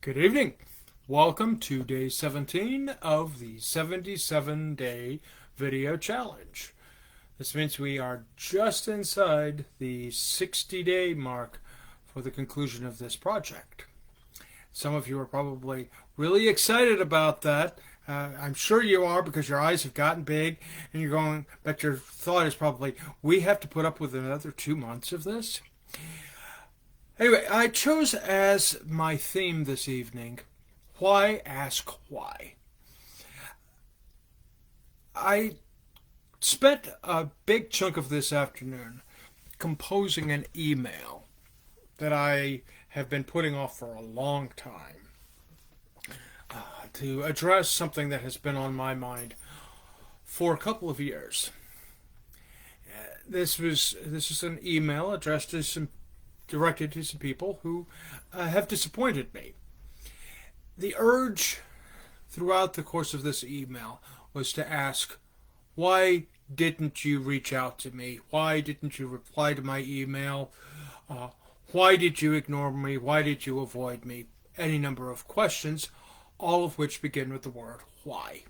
Good evening. Welcome to day 17 of the 77-day video challenge. This means we are just inside the 60-day mark for the conclusion of this project. Some of you are probably really excited about that. I'm sure you are because your eyes have gotten big and you're going, but your thought is probably, we have to put up with another 2 months of this? Anyway, I chose as my theme this evening, why ask why? I spent a big chunk of this afternoon composing an email that I have been putting off for a long time to address something that has been on my mind for a couple of years. This is an email addressed to directed to some people who have disappointed me. The urge throughout the course of this email was to ask, why didn't you reach out to me? Why didn't you reply to my email? Why did you ignore me? Why did you avoid me? Any number of questions, all of which begin with the word why.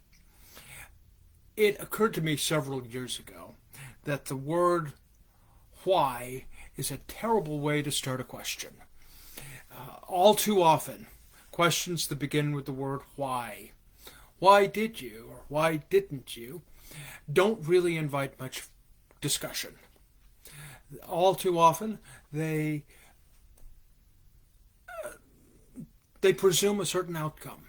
It occurred to me several years ago that the word why is a terrible way to start a question. All too often, questions that begin with the word why did you, or why didn't you, don't really invite much discussion. All too often, they presume a certain outcome.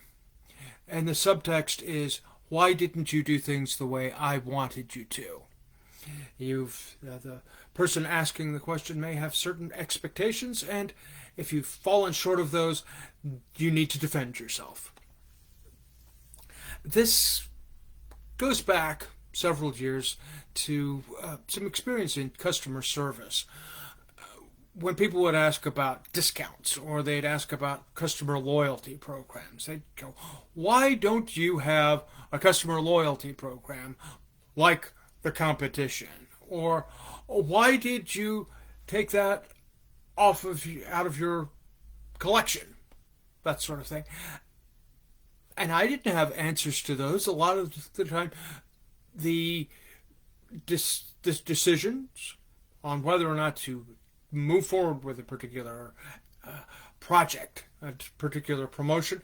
And the subtext is, why didn't you do things the way I wanted you to? The person asking the question may have certain expectations, and if you've fallen short of those, you need to defend yourself. This goes back several years to some experience in customer service. When people would ask about discounts or they'd ask about customer loyalty programs, they'd go, why don't you have a customer loyalty program like the competition? Or why did you take that out of your collection? That sort of thing. And I didn't have answers to those. A lot of the time, the decisions on whether or not to move forward with a particular project, a particular promotion,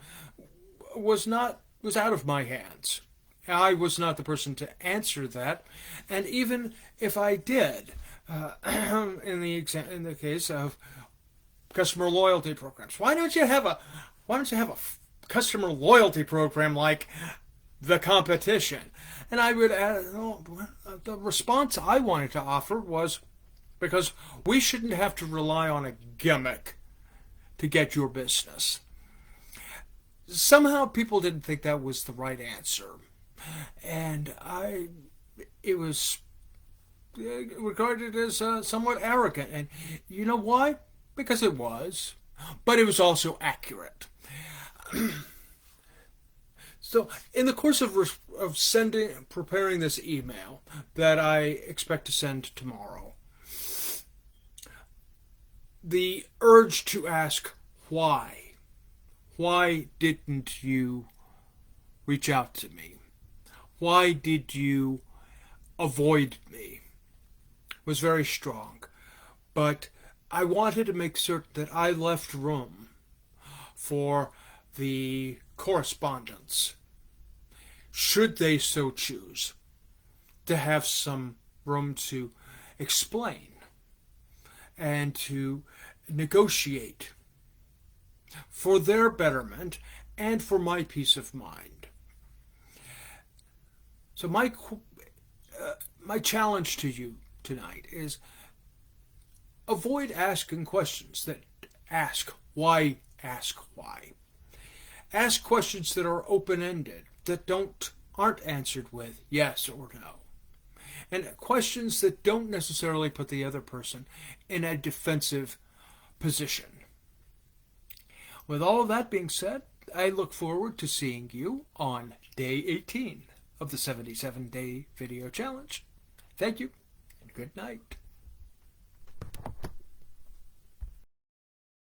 was out of my hands. I was not the person to answer that, and even if I did, in the case of customer loyalty programs, why don't you have a customer loyalty program like the competition? And I would add, the response I wanted to offer was, because we shouldn't have to rely on a gimmick to get your business. Somehow people didn't think that was the right answer. And it was regarded as somewhat arrogant. And you know why? Because it was. But it was also accurate. So in the course of preparing this email that I expect to send tomorrow, the urge to ask why didn't you reach out to me? Why did you avoid me? Was very strong. But I wanted to make certain that I left room for the correspondents, should they so choose, to have some room to explain and to negotiate for their betterment and for my peace of mind. So my challenge to you tonight is, avoid asking questions that ask why. Ask questions that are open-ended, that aren't answered with yes or no. And questions that don't necessarily put the other person in a defensive position. With all of that being said, I look forward to seeing you on day 18 of the 77-day video challenge. Thank you, and good night.